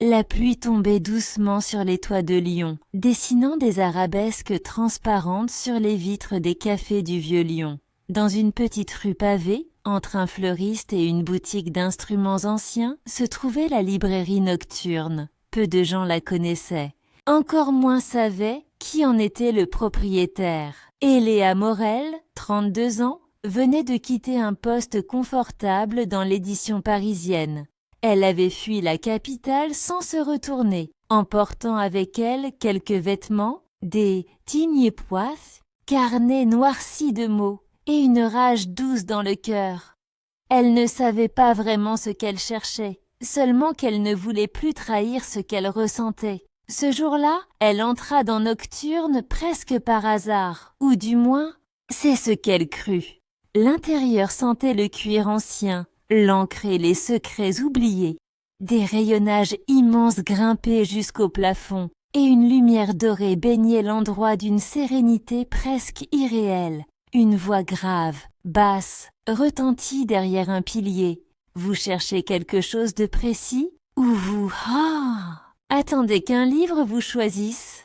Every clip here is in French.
La pluie tombait doucement sur les toits de Lyon, dessinant des arabesques transparentes sur les vitres des cafés du Vieux-Lyon. Dans une petite rue pavée, entre un fleuriste et une boutique d'instruments anciens, se trouvait la librairie nocturne. Peu de gens la connaissaient. Encore moins savaient qui en était le propriétaire. Et Léa Morel, 32 ans, venait de quitter un poste confortable dans l'édition parisienne. Elle avait fui la capitale sans se retourner, emportant avec elle quelques vêtements, des tignes-poisses, carnets noircis de mots et une rage douce dans le cœur. Elle ne savait pas vraiment ce qu'elle cherchait, seulement qu'elle ne voulait plus trahir ce qu'elle ressentait. Ce jour-là, elle entra dans Nocturne presque par hasard, ou du moins, c'est ce qu'elle crut. L'intérieur sentait le cuir ancien, l'encre et les secrets oubliés. Des rayonnages immenses grimpaient jusqu'au plafond, et une lumière dorée baignait l'endroit d'une sérénité presque irréelle. Une voix grave, basse, retentit derrière un pilier. Vous cherchez quelque chose de précis? Ou vous... attendez qu'un livre vous choisisse?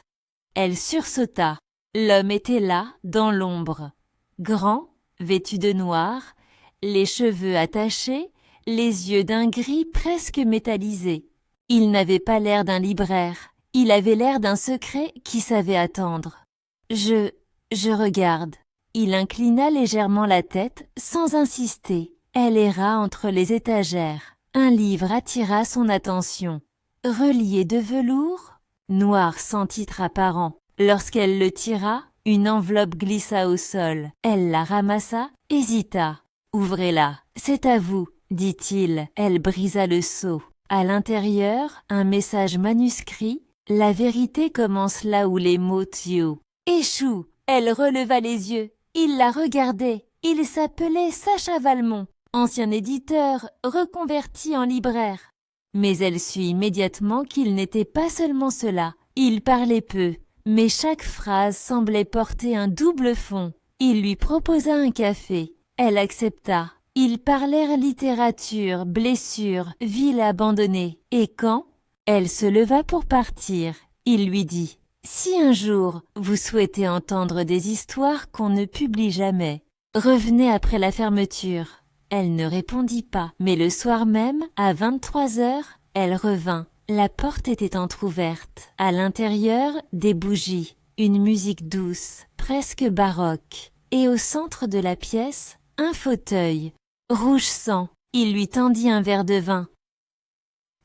Elle sursauta. L'homme était là, dans l'ombre. Grand, vêtu de noir, les cheveux attachés, les yeux d'un gris presque métallisé. Il n'avait pas l'air d'un libraire, il avait l'air d'un secret qui savait attendre. Je regarde. Il inclina légèrement la tête, sans insister. Elle erra entre les étagères. Un livre attira son attention. Relié de velours, noir sans titre apparent. Lorsqu'elle le tira, une enveloppe glissa au sol. Elle la ramassa, hésita. « Ouvrez-la, c'est à vous, dit-il. Elle brisa le sceau. À l'intérieur, un message manuscrit. La vérité commence là où les mots Thio. Échoue. Elle releva les yeux. Il la regardait. Il s'appelait Sacha Valmont, ancien éditeur, reconverti en libraire. Mais elle sut immédiatement qu'il n'était pas seulement cela. Il parlait peu, mais chaque phrase semblait porter un double fond. Il lui proposa un café. Elle accepta. Ils parlèrent littérature, blessures, ville abandonnée. Et quand elle se leva pour partir, il lui dit « Si un jour vous souhaitez entendre des histoires qu'on ne publie jamais, revenez après la fermeture. » Elle ne répondit pas, mais le soir même, à 23 heures, elle revint. La porte était entr'ouverte. À l'intérieur, des bougies, une musique douce, presque baroque. Et au centre de la pièce, un fauteuil, rouge sang. Il lui tendit un verre de vin.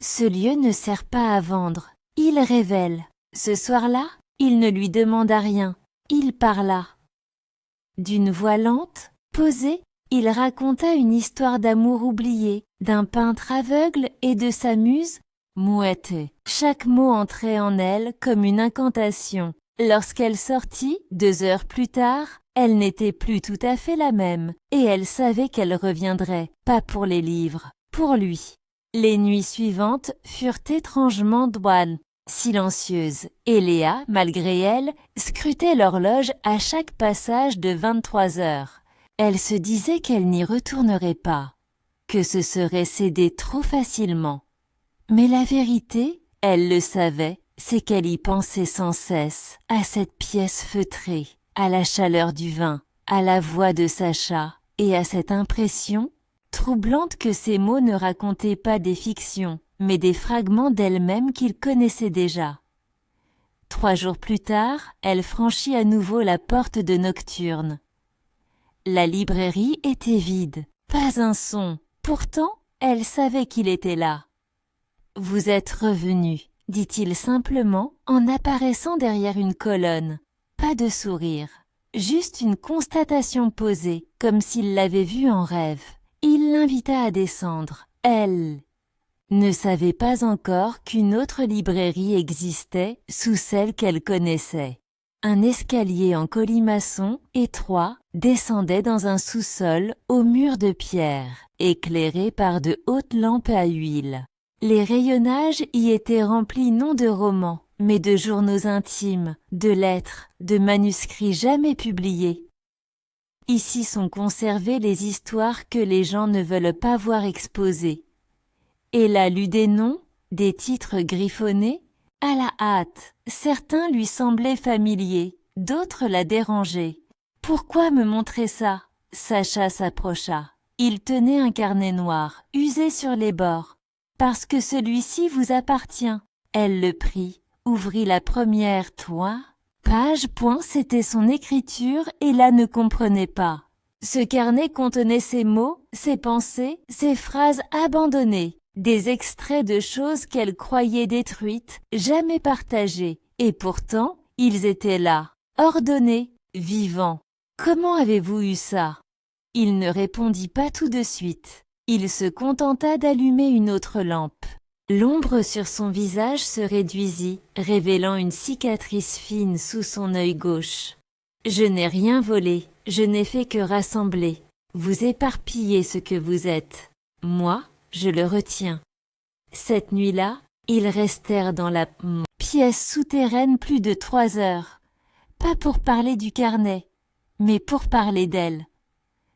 Ce lieu ne sert pas à vendre. Il révèle. Ce soir-là, il ne lui demanda rien. Il parla. D'une voix lente, posée, il raconta une histoire d'amour oublié, d'un peintre aveugle et de sa muse, Mouette. Chaque mot entrait en elle comme une incantation. Lorsqu'elle sortit, 2 heures plus tard, elle n'était plus tout à fait la même, et elle savait qu'elle reviendrait, pas pour les livres, pour lui. Les nuits suivantes furent étrangement douanes, silencieuses, et Léa, malgré elle, scrutait l'horloge à chaque passage de 23 heures. Elle se disait qu'elle n'y retournerait pas, que ce serait céder trop facilement. Mais la vérité, elle le savait, c'est qu'elle y pensait sans cesse, à cette pièce feutrée, à la chaleur du vin, à la voix de Sacha, et à cette impression troublante que ces mots ne racontaient pas des fictions, mais des fragments d'elle-même qu'il connaissait déjà. 3 jours plus tard, elle franchit à nouveau la porte de Nocturne. La librairie était vide, pas un son. Pourtant, elle savait qu'il était là. « Vous êtes revenu », dit-il simplement en apparaissant derrière une colonne. Pas de sourire, juste une constatation posée, comme s'il l'avait vue en rêve. Il l'invita à descendre. Elle ne savait pas encore qu'une autre librairie existait sous celle qu'elle connaissait. Un escalier en colimaçon, étroit, descendait dans un sous-sol aux murs de pierre, éclairé par de hautes lampes à huile. Les rayonnages y étaient remplis non de romans, mais de journaux intimes, de lettres, de manuscrits jamais publiés. Ici sont conservées les histoires que les gens ne veulent pas voir exposées. Elle a lu des noms, des titres griffonnés, à la hâte. Certains lui semblaient familiers, d'autres la dérangeaient. « Pourquoi me montrer ça ?» Sacha s'approcha. Il tenait un carnet noir, usé sur les bords. « Parce que celui-ci vous appartient. » Elle le prit, ouvrit la première page. C'était son écriture et la ne comprenait pas. Ce carnet contenait ses mots, ses pensées, ses phrases abandonnées, des extraits de choses qu'elle croyait détruites, jamais partagées. Et pourtant, ils étaient là, ordonnés, vivants. « Comment avez-vous eu ça ?» Il ne répondit pas tout de suite. Il se contenta d'allumer une autre lampe. L'ombre sur son visage se réduisit, révélant une cicatrice fine sous son œil gauche. « Je n'ai rien volé, je n'ai fait que rassembler. Vous éparpillez ce que vous êtes. Moi, je le retiens. » Cette nuit-là, ils restèrent dans la pièce souterraine plus de 3 heures. Pas pour parler du carnet, mais pour parler d'elle.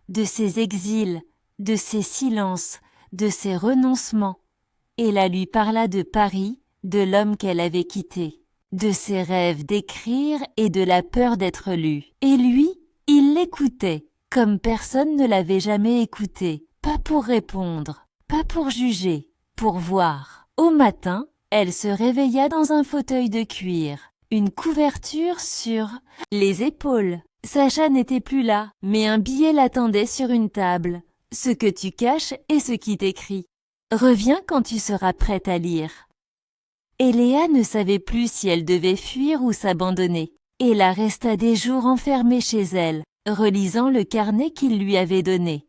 De ses exils, de ses silences, de ses renoncements. Ella lui parla de Paris, de l'homme qu'elle avait quitté, de ses rêves d'écrire et de la peur d'être lue. Et lui, il l'écoutait, comme personne ne l'avait jamais écouté, pas pour répondre, pas pour juger, pour voir. Au matin, elle se réveilla dans un fauteuil de cuir, une couverture sur les épaules. Sacha n'était plus là, mais un billet l'attendait sur une table. Ce que tu caches et ce qui t'écrit. Reviens quand tu seras prête à lire. Et Léa ne savait plus si elle devait fuir ou s'abandonner. Ella resta des jours enfermée chez elle, relisant le carnet qu'il lui avait donné.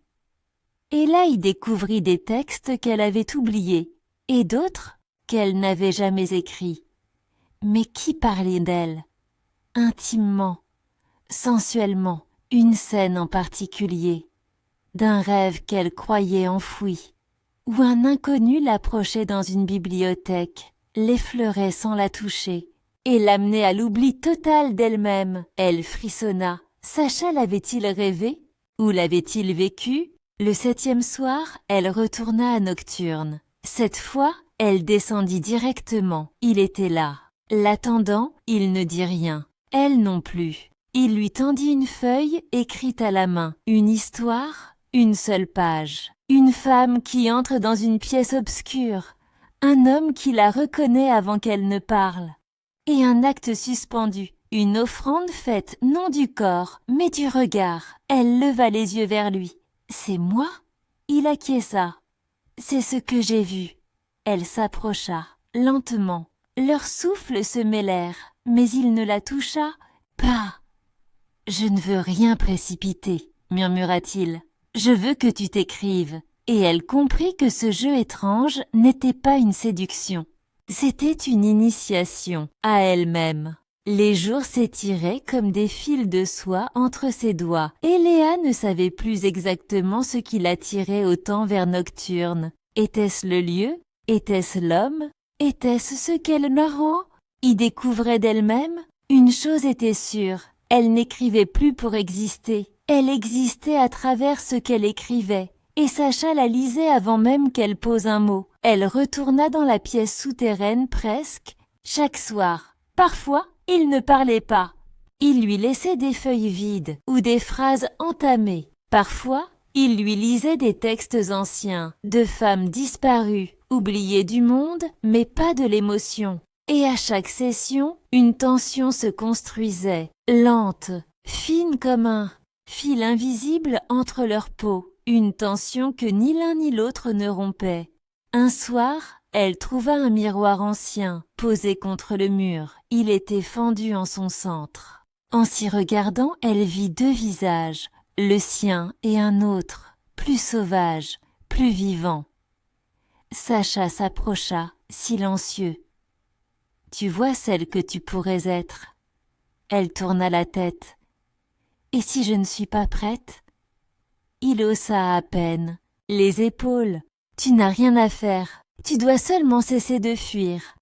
Ella y découvrit des textes qu'elle avait oubliés, et d'autres qu'elle n'avait jamais écrits. Mais qui parlait d'elle? Intimement, sensuellement, une scène en particulier, d'un rêve qu'elle croyait enfoui, où un inconnu l'approchait dans une bibliothèque, l'effleurait sans la toucher, et l'amenait à l'oubli total d'elle-même. Elle frissonna. Sacha l'avait-il rêvé? Ou l'avait-il vécu? Le 7e soir, elle retourna à Nocturne. Cette fois, elle descendit directement. Il était là. L'attendant, il ne dit rien. Elle non plus. Il lui tendit une feuille écrite à la main. Une histoire, une seule page. Une femme qui entre dans une pièce obscure. Un homme qui la reconnaît avant qu'elle ne parle. Et un acte suspendu. Une offrande faite non du corps, mais du regard. Elle leva les yeux vers lui. « C'est moi ?» Il acquiesça. « C'est ce que j'ai vu. » Elle s'approcha, lentement. Leurs souffles se mêlèrent, mais il ne la toucha pas. « Je ne veux rien précipiter, » murmura-t-il. « Je veux que tu t'écrives. » Et elle comprit que ce jeu étrange n'était pas une séduction. C'était une initiation à elle-même. Les jours s'étiraient comme des fils de soie entre ses doigts, et Léa ne savait plus exactement ce qui l'attirait autant vers Nocturne. Était-ce le lieu? Était-ce l'homme? Était-ce ce qu'elle y découvrait d'elle-même? Une chose était sûre, elle n'écrivait plus pour exister. Elle existait à travers ce qu'elle écrivait. Et Sacha la lisait avant même qu'elle pose un mot. Elle retourna dans la pièce souterraine presque chaque soir. Parfois, il ne parlait pas. Il lui laissait des feuilles vides ou des phrases entamées. Parfois, il lui lisait des textes anciens, de femmes disparues, oubliées du monde, mais pas de l'émotion. Et à chaque session, une tension se construisait, lente, fine comme un fil invisible entre leurs peaux. Une tension que ni l'un ni l'autre ne rompait. Un soir, elle trouva un miroir ancien, posé contre le mur. Il était fendu en son centre. En s'y regardant, elle vit 2 visages, le sien et un autre, plus sauvage, plus vivant. Sacha s'approcha, silencieux. « Tu vois celle que tu pourrais être ?» Elle tourna la tête. « Et si je ne suis pas prête ?» Il haussa à peine les épaules. « Tu n'as rien à faire, tu dois seulement cesser de fuir. »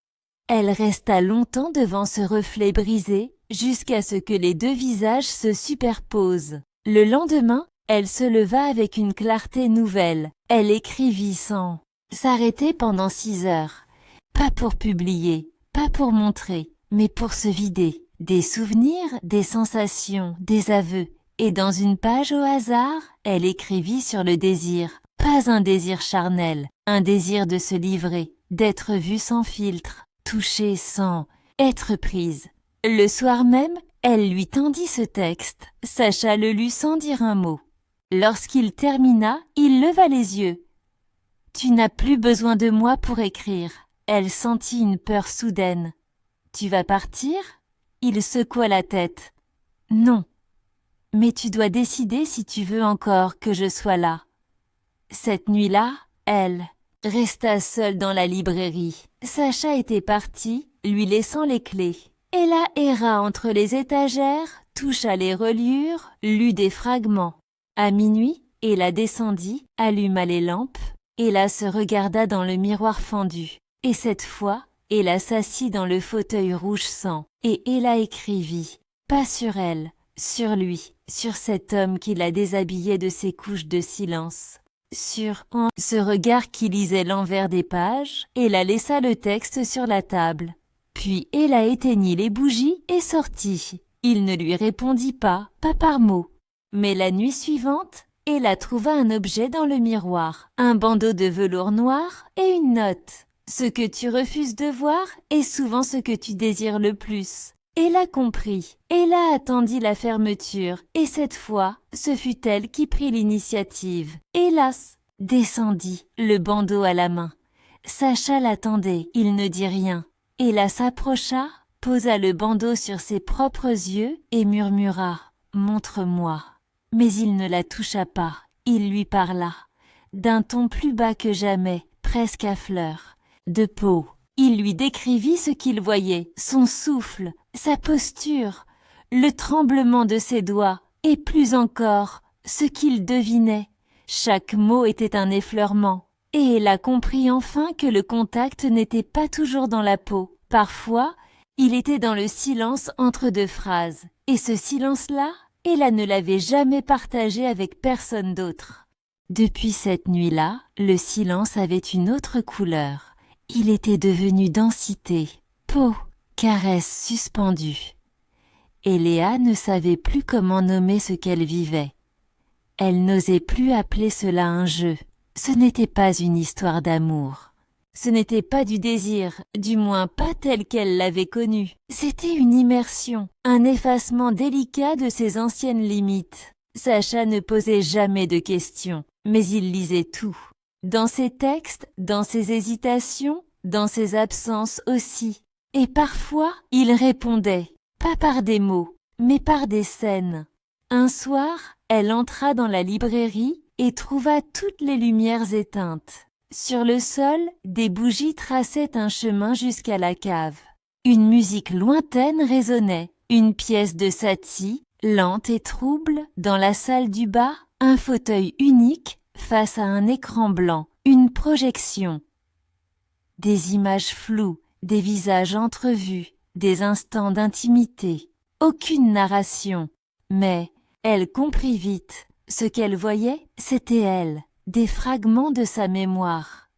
Elle resta longtemps devant ce reflet brisé, jusqu'à ce que les 2 visages se superposent. Le lendemain, elle se leva avec une clarté nouvelle. Elle écrivit sans s'arrêter pendant 6 heures. Pas pour publier, pas pour montrer, mais pour se vider. Des souvenirs, des sensations, des aveux. Et dans une page au hasard, elle écrivit sur le désir. Pas un désir charnel, un désir de se livrer, d'être vue sans filtre, touchée sans être prise. Le soir même, elle lui tendit ce texte. Sacha le lut sans dire un mot. Lorsqu'il termina, il leva les yeux. « Tu n'as plus besoin de moi pour écrire. » Elle sentit une peur soudaine. « Tu vas partir ?» Il secoua la tête. « Non. Mais tu dois décider si tu veux encore que je sois là. » Cette nuit-là, elle resta seule dans la librairie. Sacha était parti, lui laissant les clés. Ella erra entre les étagères, toucha les reliures, lut des fragments. À minuit, Ella descendit, alluma les lampes. Ella se regarda dans le miroir fendu. Et cette fois, Ella s'assit dans le fauteuil rouge sang. Et Ella écrivit, pas sur elle, sur lui, sur cet homme qui la déshabillait de ses couches de silence. Sur ce regard qui lisait l'envers des pages, Ella laissa le texte sur la table. Puis Ella éteignit les bougies et sortit. Il ne lui répondit pas par mot. Mais la nuit suivante, Ella trouva un objet dans le miroir, un bandeau de velours noir et une note. Ce que tu refuses de voir est souvent ce que tu désires le plus. Ella comprit. Ella attendit la fermeture, et cette fois, ce fut elle qui prit l'initiative. Hélas, descendit, le bandeau à la main. Sacha l'attendait, il ne dit rien. Ella s'approcha, posa le bandeau sur ses propres yeux et murmura « Montre-moi ». Mais il ne la toucha pas, il lui parla, d'un ton plus bas que jamais, presque à fleur, de peau. Il lui décrivit ce qu'il voyait, son souffle, sa posture, le tremblement de ses doigts, et plus encore, ce qu'il devinait. Chaque mot était un effleurement, et elle a compris enfin que le contact n'était pas toujours dans la peau. Parfois, il était dans le silence entre deux phrases, et ce silence-là, Ella ne l'avait jamais partagé avec personne d'autre. Depuis cette nuit-là, le silence avait une autre couleur. Il était devenu densité, peau, caresse suspendue. Et Léa ne savait plus comment nommer ce qu'elle vivait. Elle n'osait plus appeler cela un jeu. Ce n'était pas une histoire d'amour. Ce n'était pas du désir, du moins pas tel qu'elle l'avait connu. C'était une immersion, un effacement délicat de ses anciennes limites. Sacha ne posait jamais de questions, mais il lisait tout. Dans ses textes, dans ses hésitations, dans ses absences aussi. Et parfois, il répondait, pas par des mots, mais par des scènes. Un soir, elle entra dans la librairie et trouva toutes les lumières éteintes. Sur le sol, des bougies traçaient un chemin jusqu'à la cave. Une musique lointaine résonnait, une pièce de Satie, lente et trouble, dans la salle du bas, un fauteuil unique face à un écran blanc, une projection. Des images floues, des visages entrevus, des instants d'intimité. Aucune narration, mais elle comprit vite. Ce qu'elle voyait, c'était elle, des fragments de sa mémoire.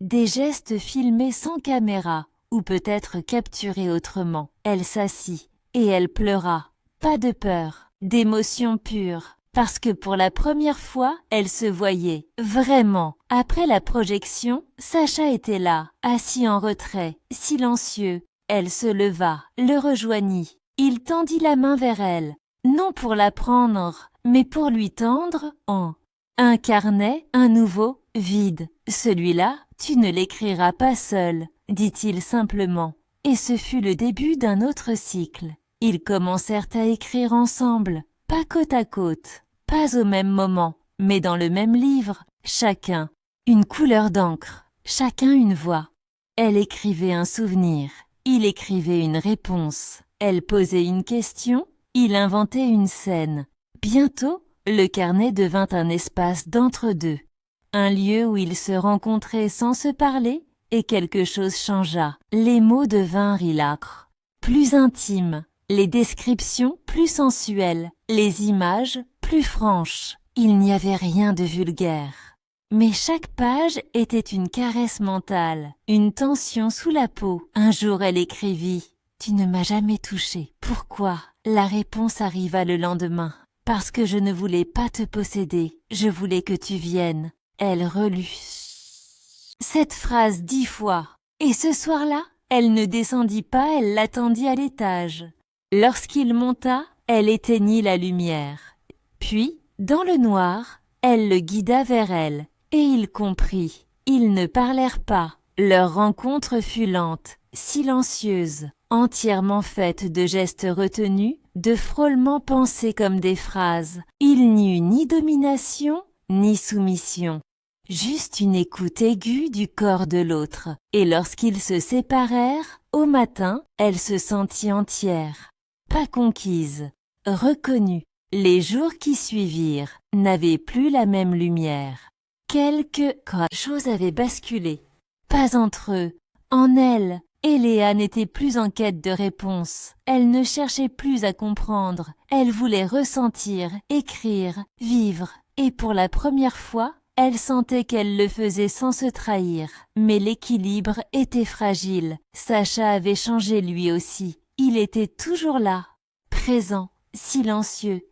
Des gestes filmés sans caméra, ou peut-être capturés autrement. Elle s'assit, et elle pleura. Pas de peur, d'émotion pure. Parce que pour la première fois, elle se voyait, vraiment. Après la projection, Sacha était là, assis en retrait, silencieux. Elle se leva, le rejoignit. Il tendit la main vers elle, non pour la prendre, mais pour lui tendre un carnet, un nouveau, vide. Celui-là, tu ne l'écriras pas seul, dit-il simplement. Et ce fut le début d'un autre cycle. Ils commencèrent à écrire ensemble, pas côte à côte, pas au même moment, mais dans le même livre, chacun une couleur d'encre, chacun une voix. Elle écrivait un souvenir, il écrivait une réponse. Elle posait une question, il inventait une scène. Bientôt, le carnet devint un espace d'entre-deux, un lieu où ils se rencontraient sans se parler, et quelque chose changea. Les mots devinrent ilâcres, plus intimes, les descriptions plus sensuelles, les images plus franches. Il n'y avait rien de vulgaire. Mais chaque page était une caresse mentale, une tension sous la peau. Un jour elle écrivit « Tu ne m'as jamais touché. Pourquoi ?» La réponse arriva le lendemain. « Parce que je ne voulais pas te posséder, je voulais que tu viennes. » Elle relut cette phrase 10 fois. Et ce soir-là, elle ne descendit pas, elle l'attendit à l'étage. Lorsqu'il monta, elle éteignit la lumière. Puis, dans le noir, elle le guida vers elle, et il comprit. Ils ne parlèrent pas. Leur rencontre fut lente, silencieuse, entièrement faite de gestes retenus, de frôlements pensés comme des phrases. Il n'y eut ni domination, ni soumission. Juste une écoute aiguë du corps de l'autre. Et lorsqu'ils se séparèrent, au matin, elle se sentit entière. Pas conquise, reconnue. Les jours qui suivirent n'avaient plus la même lumière. Quelque chose avait basculé. Pas entre eux, en elle. Et Léa n'était plus en quête de réponse. Elle ne cherchait plus à comprendre. Elle voulait ressentir, écrire, vivre. Et pour la première fois, elle sentait qu'elle le faisait sans se trahir. Mais l'équilibre était fragile. Sacha avait changé lui aussi. Il était toujours là, présent, silencieux.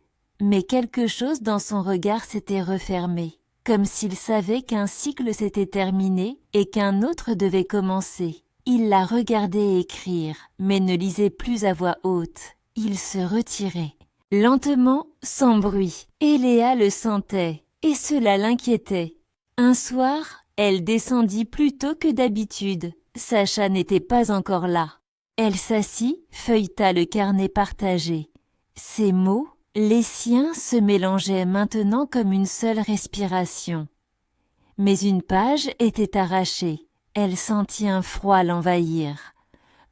Mais quelque chose dans son regard s'était refermé, comme s'il savait qu'un cycle s'était terminé et qu'un autre devait commencer. Il la regardait écrire, mais ne lisait plus à voix haute. Il se retirait, lentement, sans bruit. Et Léa le sentait, et cela l'inquiétait. Un soir, elle descendit plus tôt que d'habitude. Sacha n'était pas encore là. Elle s'assit, feuilleta le carnet partagé. Ses mots, les siens, se mélangeaient maintenant comme une seule respiration. Mais une page était arrachée. Elle sentit un froid l'envahir.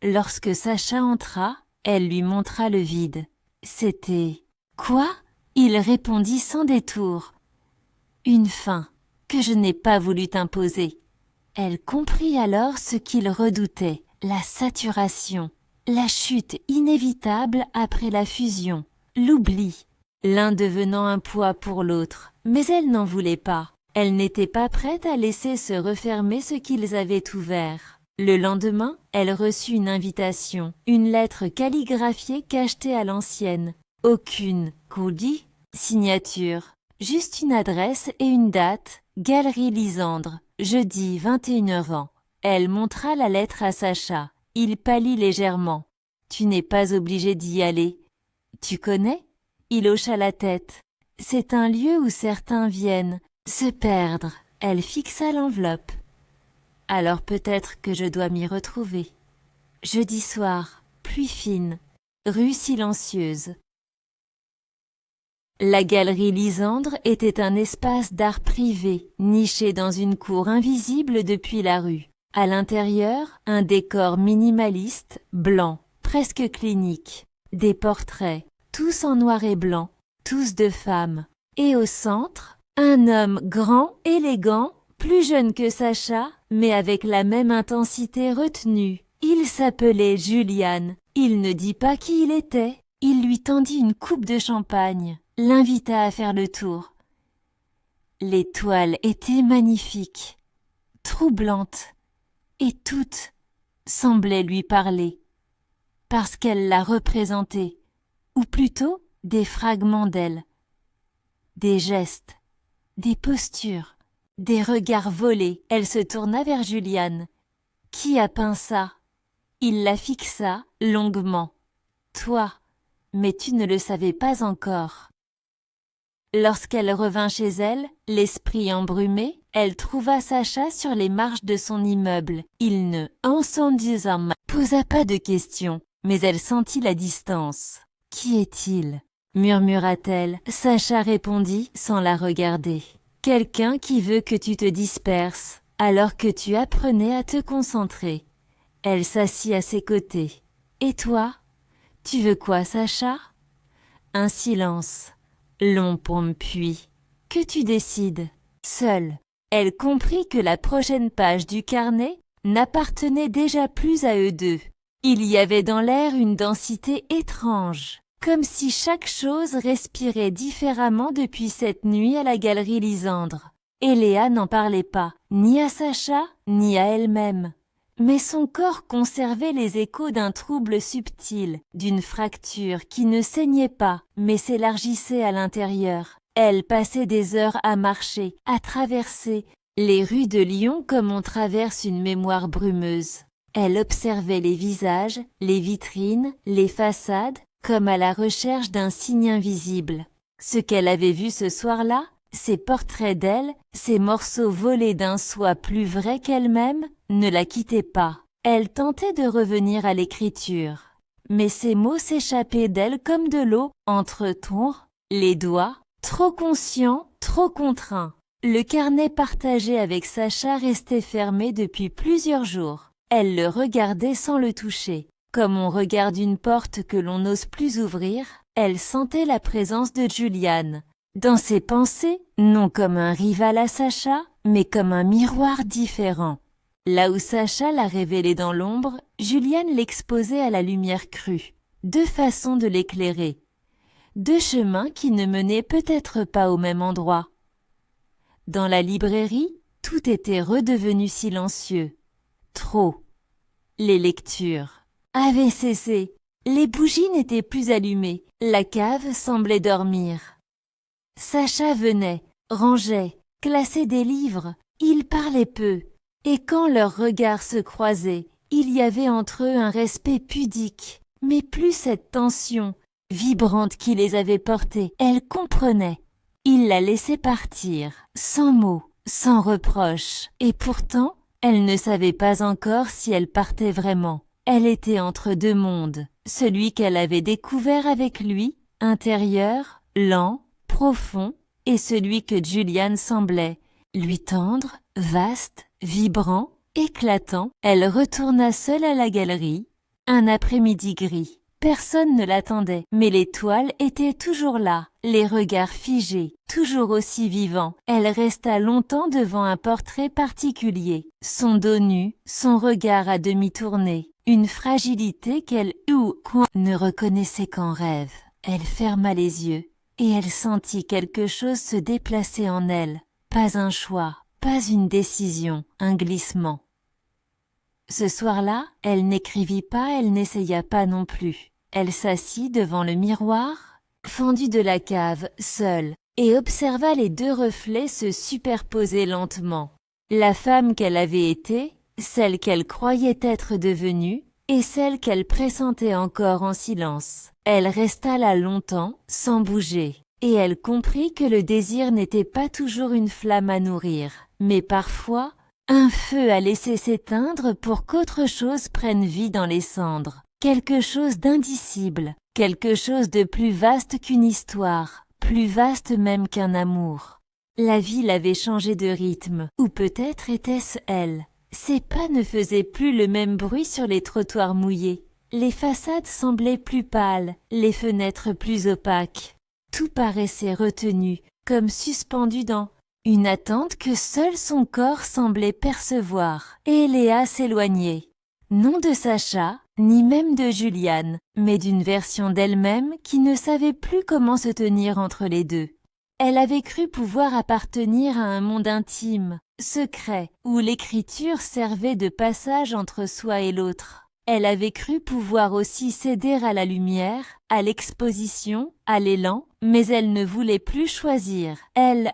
Lorsque Sacha entra, elle lui montra le vide. C'était « Quoi ?» Il répondit sans détour. « Une fin que je n'ai pas voulu t'imposer. » Elle comprit alors ce qu'il redoutait, la saturation, la chute inévitable après la fusion, l'oubli, l'un devenant un poids pour l'autre. Mais elle n'en voulait pas. Elle n'était pas prête à laisser se refermer ce qu'ils avaient ouvert. Le lendemain, elle reçut une invitation, une lettre calligraphiée cachetée à l'ancienne. Aucune colis, signature, juste une adresse et une date, Galerie Lysandre, jeudi 21h20. Elle montra la lettre à Sacha. Il pâlit légèrement. « Tu n'es pas obligé d'y aller. Tu connais ?» Il hocha la tête. « C'est un lieu où certains viennent se perdre. » Elle fixa l'enveloppe. « Alors peut-être que je dois m'y retrouver. » Jeudi soir, pluie fine, rue silencieuse. La galerie Lysandre était un espace d'art privé, niché dans une cour invisible depuis la rue. À l'intérieur, un décor minimaliste, blanc, presque clinique. Des portraits, tous en noir et blanc, tous de femmes. Et au centre, un homme grand, élégant, plus jeune que Sacha, mais avec la même intensité retenue. Il s'appelait Julian. Il ne dit pas qui il était. Il lui tendit une coupe de champagne, l'invita à faire le tour. Les toiles étaient magnifiques, troublantes, et toutes semblaient lui parler, parce qu'elle la représentait, ou plutôt des fragments d'elle, des gestes, des postures, des regards volés. Elle se tourna vers Julian. « Qui a peint ça ?» Il la fixa longuement. « Toi, mais tu ne le savais pas encore. » Lorsqu'elle revint chez elle, l'esprit embrumé, elle trouva Sacha sur les marches de son immeuble. Il ne posa pas de questions, mais elle sentit la distance. « Qui est-il » murmura-t-elle. Sacha répondit sans la regarder. « Quelqu'un qui veut que tu te disperses, alors que tu apprenais à te concentrer. » Elle s'assit à ses côtés. « Et toi ? Tu veux quoi, Sacha ?» Un silence, long puis. « Que tu décides, seule. » Elle comprit que la prochaine page du carnet n'appartenait déjà plus à eux deux. Il y avait dans l'air une densité étrange, comme si chaque chose respirait différemment depuis cette nuit à la galerie Lysandre. Et Léa n'en parlait pas, ni à Sacha, ni à elle-même. Mais son corps conservait les échos d'un trouble subtil, d'une fracture qui ne saignait pas, mais s'élargissait à l'intérieur. Elle passait des heures à marcher, à traverser les rues de Lyon comme on traverse une mémoire brumeuse. Elle observait les visages, les vitrines, les façades, comme à la recherche d'un signe invisible. Ce qu'elle avait vu ce soir-là, ces portraits d'elle, ces morceaux volés d'un soi plus vrai qu'elle-même, ne la quittaient pas. Elle tentait de revenir à l'écriture. Mais ces mots s'échappaient d'elle comme de l'eau, entre les doigts, trop conscients, trop contraints. Le carnet partagé avec Sacha restait fermé depuis plusieurs jours. Elle le regardait sans le toucher. Comme on regarde une porte que l'on n'ose plus ouvrir, elle sentait la présence de Juliane. Dans ses pensées, non comme un rival à Sacha, mais comme un miroir différent. Là où Sacha l'a révélé dans l'ombre, Juliane l'exposait à la lumière crue. Deux façons de l'éclairer. Deux chemins qui ne menaient peut-être pas au même endroit. Dans la librairie, tout était redevenu silencieux. Trop. Les lectures avaient cessé. Les bougies n'étaient plus allumées. La cave semblait dormir. Sacha venait, rangeait, classait des livres. Ils parlaient peu. Et quand leurs regards se croisaient, il y avait entre eux un respect pudique. Mais plus cette tension vibrante qui les avait portés. Elle comprenait. Il la laissait partir, sans mots, sans reproche. Et pourtant, elle ne savait pas encore si elle partait vraiment. Elle était entre deux mondes, celui qu'elle avait découvert avec lui, intérieur, lent, profond, et celui que Juliane semblait lui tendre, vaste, vibrant, éclatant. Elle retourna seule à la galerie, un après-midi gris. Personne ne l'attendait, mais les toiles étaient toujours là, les regards figés, toujours aussi vivants. Elle resta longtemps devant un portrait particulier, son dos nu, son regard à demi tourné, une fragilité qu'elle ne reconnaissait qu'en rêve. Elle ferma les yeux, et elle sentit quelque chose se déplacer en elle. Pas un choix, pas une décision, un glissement. Ce soir-là, elle n'écrivit pas, elle n'essaya pas non plus. Elle s'assit devant le miroir, fendu de la cave, seule, et observa les deux reflets se superposer lentement. La femme qu'elle avait été, celle qu'elle croyait être devenue, et celle qu'elle pressentait encore en silence. Elle resta là longtemps, sans bouger, et elle comprit que le désir n'était pas toujours une flamme à nourrir, mais parfois un feu à laisser s'éteindre pour qu'autre chose prenne vie dans les cendres. Quelque chose d'indicible, quelque chose de plus vaste qu'une histoire, plus vaste même qu'un amour. La ville avait changé de rythme, ou peut-être était-ce elle. Ses pas ne faisaient plus le même bruit sur les trottoirs mouillés. Les façades semblaient plus pâles, les fenêtres plus opaques. Tout paraissait retenu, comme suspendu dans une attente que seul son corps semblait percevoir. Et Léa s'éloignait. Non de Sacha, ni même de Juliane, mais d'une version d'elle-même qui ne savait plus comment se tenir entre les deux. Elle avait cru pouvoir appartenir à un monde intime, secret, où l'écriture servait de passage entre soi et l'autre. Elle avait cru pouvoir aussi céder à la lumière, à l'exposition, à l'élan, mais elle ne voulait plus choisir. Elle,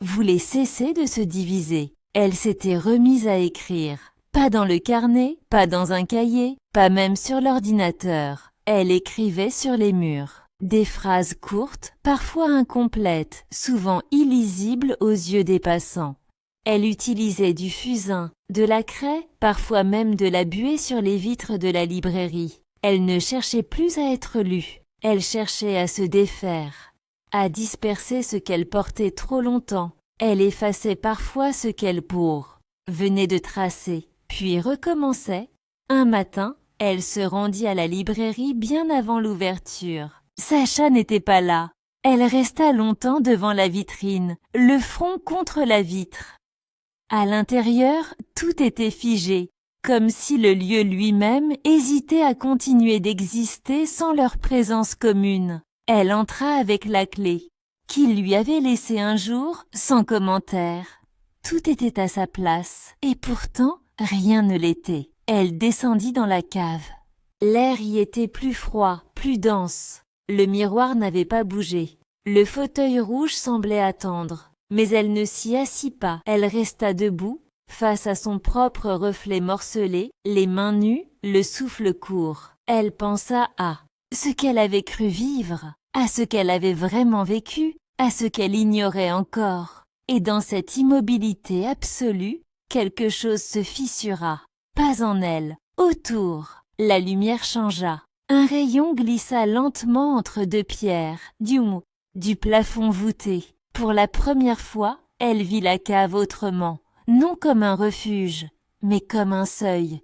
voulait cesser de se diviser. Elle s'était remise à écrire. Pas dans le carnet, pas dans un cahier, pas même sur l'ordinateur. Elle écrivait sur les murs. Des phrases courtes, parfois incomplètes, souvent illisibles aux yeux des passants. Elle utilisait du fusain, de la craie, parfois même de la buée sur les vitres de la librairie. Elle ne cherchait plus à être lue. Elle cherchait à se défaire, à disperser ce qu'elle portait trop longtemps. Elle effaçait parfois ce qu'elle venait de tracer. Puis recommençait. Un matin, elle se rendit à la librairie bien avant l'ouverture. Sacha n'était pas là. Elle resta longtemps devant la vitrine, le front contre la vitre. À l'intérieur, tout était figé, comme si le lieu lui-même hésitait à continuer d'exister sans leur présence commune. Elle entra avec la clé. qu'il lui avait laissé un jour sans commentaire. Tout était à sa place, et pourtant rien ne l'était. Elle descendit dans la cave. L'air y était plus froid, plus dense. Le miroir n'avait pas bougé. Le fauteuil rouge semblait attendre, mais elle ne s'y assit pas. Elle resta debout, face à son propre reflet morcelé, les mains nues, le souffle court. Elle pensa à ce qu'elle avait cru vivre, à ce qu'elle avait vraiment vécu, à ce qu'elle ignorait encore. Et dans cette immobilité absolue, quelque chose se fissura. Pas en elle, autour. La lumière changea. Un rayon glissa lentement entre deux pierres, du plafond voûté. Pour la première fois, elle vit la cave autrement, non comme un refuge, mais comme un seuil.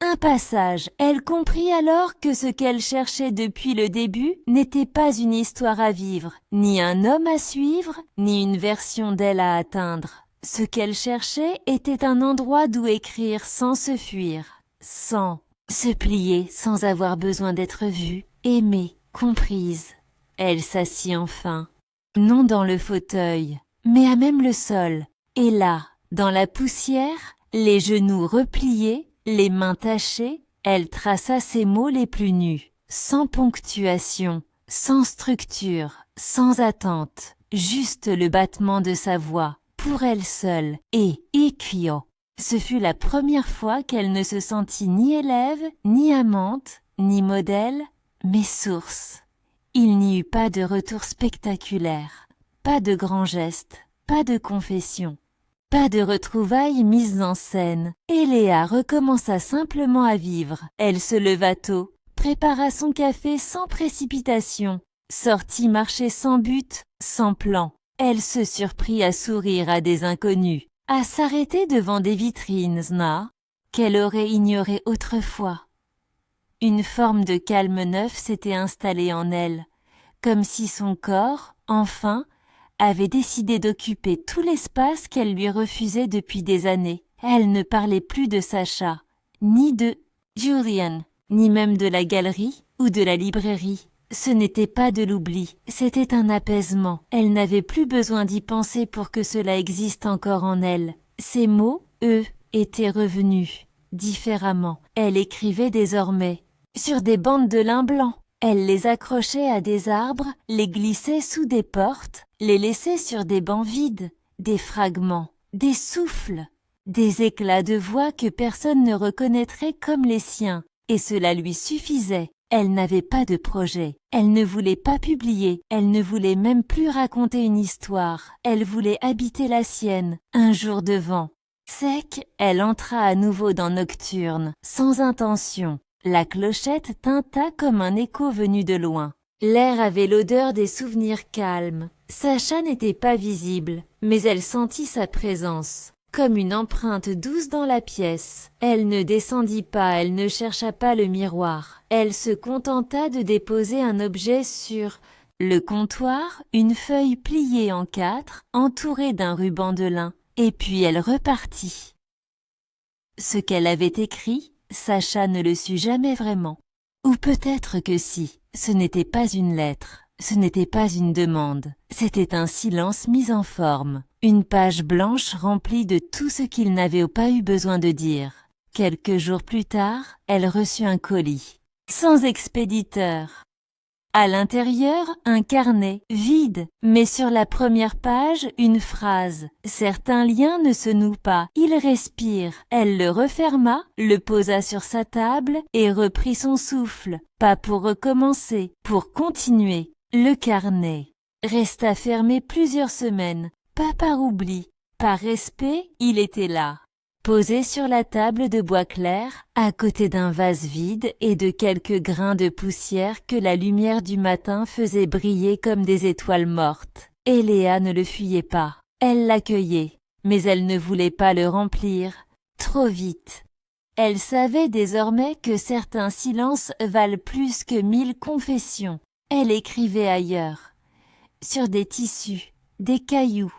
Un passage. Elle comprit alors que ce qu'elle cherchait depuis le début n'était pas une histoire à vivre, ni un homme à suivre, ni une version d'elle à atteindre. Ce qu'elle cherchait était un endroit d'où écrire sans se fuir, sans se plier, sans avoir besoin d'être vue, aimée, comprise. Elle s'assit enfin, non dans le fauteuil, mais à même le sol. Et là, dans la poussière, les genoux repliés, les mains tachées, elle traça ses mots les plus nus, sans ponctuation, sans structure, sans attente, juste le battement de sa voix, pour elle seule, et Ikio. Ce fut la première fois qu'elle ne se sentit ni élève, ni amante, ni modèle, mais source. Il n'y eut pas de retour spectaculaire, pas de grands gestes, pas de confession, pas de retrouvailles mises en scène. Et Léa recommença simplement à vivre. Elle se leva tôt, prépara son café sans précipitation, sortit marcher sans but, sans plan. Elle se surprit à sourire à des inconnus, à s'arrêter devant des vitrines qu'elle aurait ignorées autrefois. Une forme de calme neuf s'était installée en elle, comme si son corps, enfin, avait décidé d'occuper tout l'espace qu'elle lui refusait depuis des années. Elle ne parlait plus de Sacha, ni de Julian, ni même de la galerie ou de la librairie. Ce n'était pas de l'oubli, c'était un apaisement. Elle n'avait plus besoin d'y penser pour que cela existe encore en elle. Ces mots, eux, étaient revenus, différemment. Elle écrivait désormais, sur des bandes de lin blanc. Elle les accrochait à des arbres, les glissait sous des portes, les laissait sur des bancs vides, des fragments, des souffles, des éclats de voix que personne ne reconnaîtrait comme les siens. Et cela lui suffisait. Elle n'avait pas de projet. Elle ne voulait pas publier. Elle ne voulait même plus raconter une histoire. Elle voulait habiter la sienne, un jour de vent. Sec, elle entra à nouveau dans Nocturne, sans intention. La clochette tinta comme un écho venu de loin. L'air avait l'odeur des souvenirs calmes. Sacha n'était pas visible, mais elle sentit sa présence, comme une empreinte douce dans la pièce. Elle ne descendit pas, elle ne chercha pas le miroir. Elle se contenta de déposer un objet sur le comptoir, une feuille pliée en 4, entourée d'un ruban de lin. Et puis elle repartit. Ce qu'elle avait écrit, Sacha ne le sut jamais vraiment. Ou peut-être que si, ce n'était pas une lettre, ce n'était pas une demande, c'était un silence mis en forme, une page blanche remplie de tout ce qu'il n'avait pas eu besoin de dire. Quelques jours plus tard, elle reçut un colis, sans expéditeur. À l'intérieur, un carnet, vide, mais sur la première page, une phrase. Certains liens ne se nouent pas, ils respirent. Elle le referma, le posa sur sa table et reprit son souffle. Pas pour recommencer, pour continuer. Le carnet resta fermé plusieurs semaines, pas par oubli. Par respect, il était là. Posé sur la table de bois clair, à côté d'un vase vide et de quelques grains de poussière que la lumière du matin faisait briller comme des étoiles mortes. Et Léa ne le fuyait pas. Elle l'accueillait, mais elle ne voulait pas le remplir. Trop vite. Elle savait désormais que certains silences valent plus que 1000 confessions. Elle écrivait ailleurs, sur des tissus, des cailloux,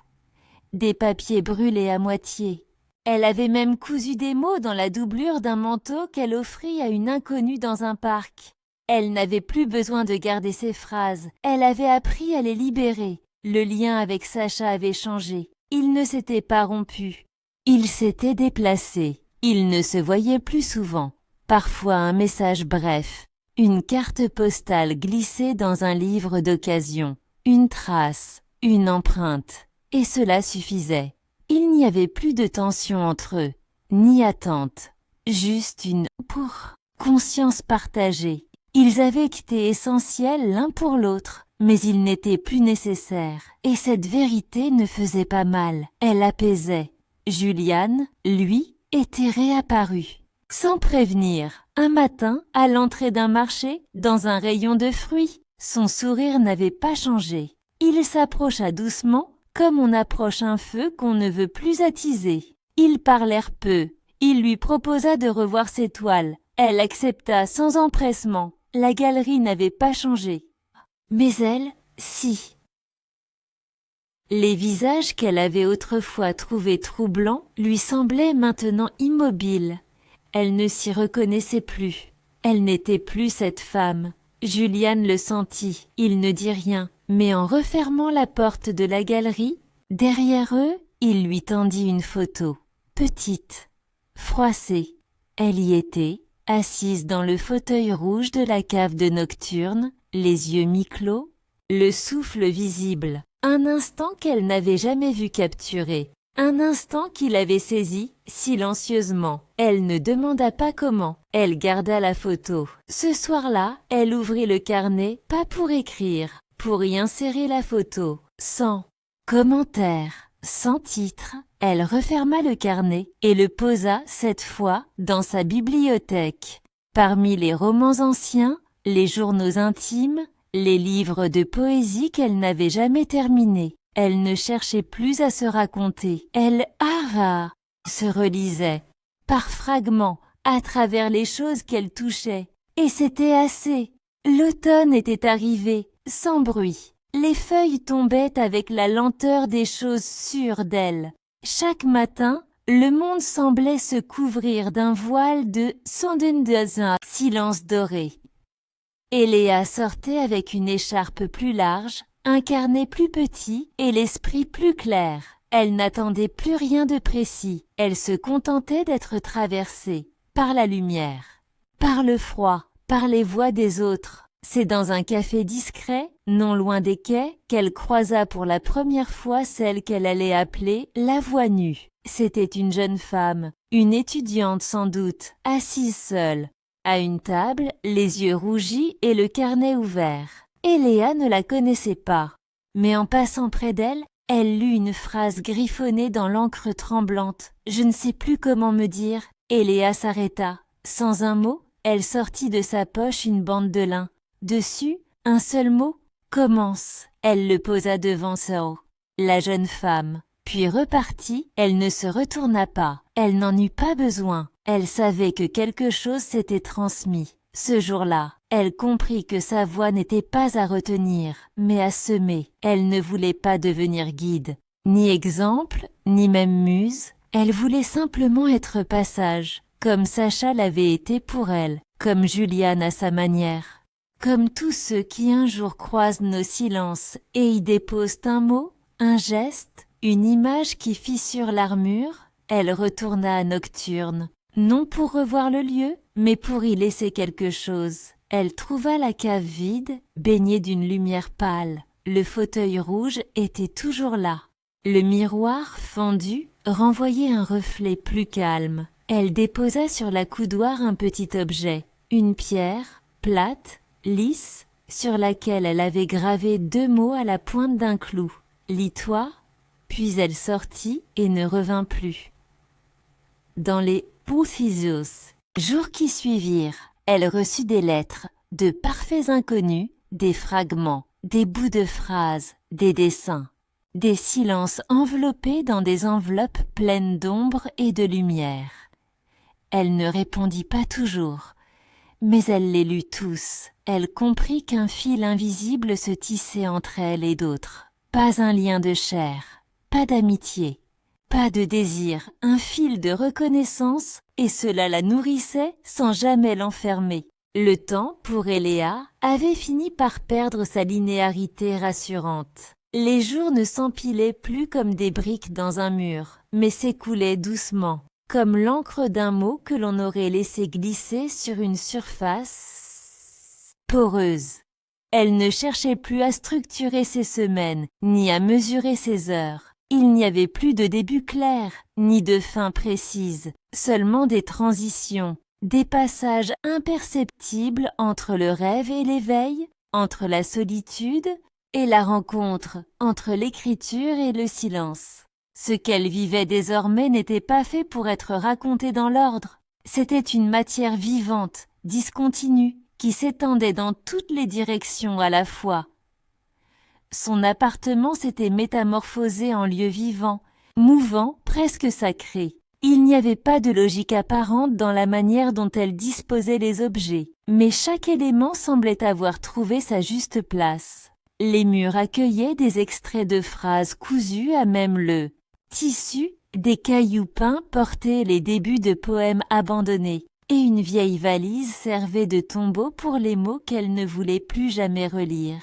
des papiers brûlés à moitié. Elle avait même cousu des mots dans la doublure d'un manteau qu'elle offrit à une inconnue dans un parc. Elle n'avait plus besoin de garder ses phrases, elle avait appris à les libérer. Le lien avec Sacha avait changé. Il ne s'était pas rompu. Il s'était déplacé. Il ne se voyait plus souvent. Parfois un message bref. Une carte postale glissée dans un livre d'occasion. Une trace. Une empreinte. Et cela suffisait. Il n'y avait plus de tension entre eux. Ni attente. Juste une pour conscience partagée. Ils avaient été essentiels l'un pour l'autre, mais ils n'étaient plus nécessaires. Et cette vérité ne faisait pas mal, elle apaisait. Julian, lui, était réapparu. Sans prévenir, un matin, à l'entrée d'un marché, dans un rayon de fruits, son sourire n'avait pas changé. Il s'approcha doucement, comme on approche un feu qu'on ne veut plus attiser. Ils parlèrent peu. Il lui proposa de revoir ses toiles. Elle accepta sans empressement. La galerie n'avait pas changé. Mais elle, si. Les visages qu'elle avait autrefois trouvés troublants lui semblaient maintenant immobiles. Elle ne s'y reconnaissait plus. Elle n'était plus cette femme. Julian le sentit. Il ne dit rien. Mais en refermant la porte de la galerie, derrière eux, il lui tendit une photo. Petite, froissée. Elle y était, assise dans le fauteuil rouge de la cave de nocturne, les yeux mi-clos, le souffle visible. Un instant qu'elle n'avait jamais vu capturer. Un instant qu'il avait saisi, silencieusement. Elle ne demanda pas comment. Elle garda la photo. Ce soir-là, elle ouvrit le carnet, pas pour écrire, pour y insérer la photo, sans commentaire, sans titre. Elle referma le carnet et le posa, cette fois, dans sa bibliothèque. Parmi les romans anciens, les journaux intimes, les livres de poésie qu'elle n'avait jamais terminés. Elle ne cherchait plus à se raconter. Elle se relisait, par fragments, à travers les choses qu'elle touchait. Et c'était assez. L'automne était arrivé, sans bruit. Les feuilles tombaient avec la lenteur des choses sûres d'elle. Chaque matin, le monde semblait se couvrir d'un voile de silence doré. Et Léa sortait avec une écharpe plus large, un carnet plus petit et l'esprit plus clair. Elle n'attendait plus rien de précis. Elle se contentait d'être traversée par la lumière, par le froid, par les voix des autres. C'est dans un café discret, non loin des quais, qu'elle croisa pour la première fois celle qu'elle allait appeler la voix nue. C'était une jeune femme, une étudiante sans doute, assise seule, à une table, les yeux rougis et le carnet ouvert. Et Léa ne la connaissait pas. Mais en passant près d'elle, elle lut une phrase griffonnée dans l'encre tremblante. Je ne sais plus comment me dire. Et Léa s'arrêta. Sans un mot, elle sortit de sa poche une bande de lin. Dessus, un seul mot, commence. Elle le posa devant Sao, la jeune femme. Puis repartit, elle ne se retourna pas. Elle n'en eut pas besoin. Elle savait que quelque chose s'était transmis. Ce jour-là, elle comprit que sa voix n'était pas à retenir, mais à semer. Elle ne voulait pas devenir guide, ni exemple, ni même muse. Elle voulait simplement être passage, comme Sacha l'avait été pour elle, comme Julian à sa manière. Comme tous ceux qui un jour croisent nos silences et y déposent un mot, un geste, une image qui fissure l'armure, elle retourna à Nocturne. Non pour revoir le lieu, mais pour y laisser quelque chose. Elle trouva la cave vide, baignée d'une lumière pâle. Le fauteuil rouge était toujours là. Le miroir, fendu, renvoyait un reflet plus calme. Elle déposa sur la coudoir un petit objet, une pierre, plate, lisse, sur laquelle elle avait gravé 2 mots à la pointe d'un clou. « Lis-toi », puis elle sortit et ne revint plus. Dans les Poucisios, jours qui suivirent, elle reçut des lettres, de parfaits inconnus, des fragments, des bouts de phrases, des dessins, des silences enveloppés dans des enveloppes pleines d'ombre et de lumière. Elle ne répondit pas toujours, mais elle les lut tous. Elle comprit qu'un fil invisible se tissait entre elle et d'autres. Pas un lien de chair, pas d'amitié. Pas de désir, un fil de reconnaissance, et cela la nourrissait sans jamais l'enfermer. Le temps, pour Eléa, avait fini par perdre sa linéarité rassurante. Les jours ne s'empilaient plus comme des briques dans un mur, mais s'écoulaient doucement, comme l'encre d'un mot que l'on aurait laissé glisser sur une surface poreuse. Elle ne cherchait plus à structurer ses semaines, ni à mesurer ses heures. Il n'y avait plus de début clair, ni de fin précise, seulement des transitions, des passages imperceptibles entre le rêve et l'éveil, entre la solitude et la rencontre, entre l'écriture et le silence. Ce qu'elle vivait désormais n'était pas fait pour être raconté dans l'ordre. C'était une matière vivante, discontinue, qui s'étendait dans toutes les directions à la fois. Son appartement s'était métamorphosé en lieu vivant, mouvant, presque sacré. Il n'y avait pas de logique apparente dans la manière dont elle disposait les objets, mais chaque élément semblait avoir trouvé sa juste place. Les murs accueillaient des extraits de phrases cousues à même le tissu, des cailloux peints portaient les débuts de poèmes abandonnés, et une vieille valise servait de tombeau pour les mots qu'elle ne voulait plus jamais relire.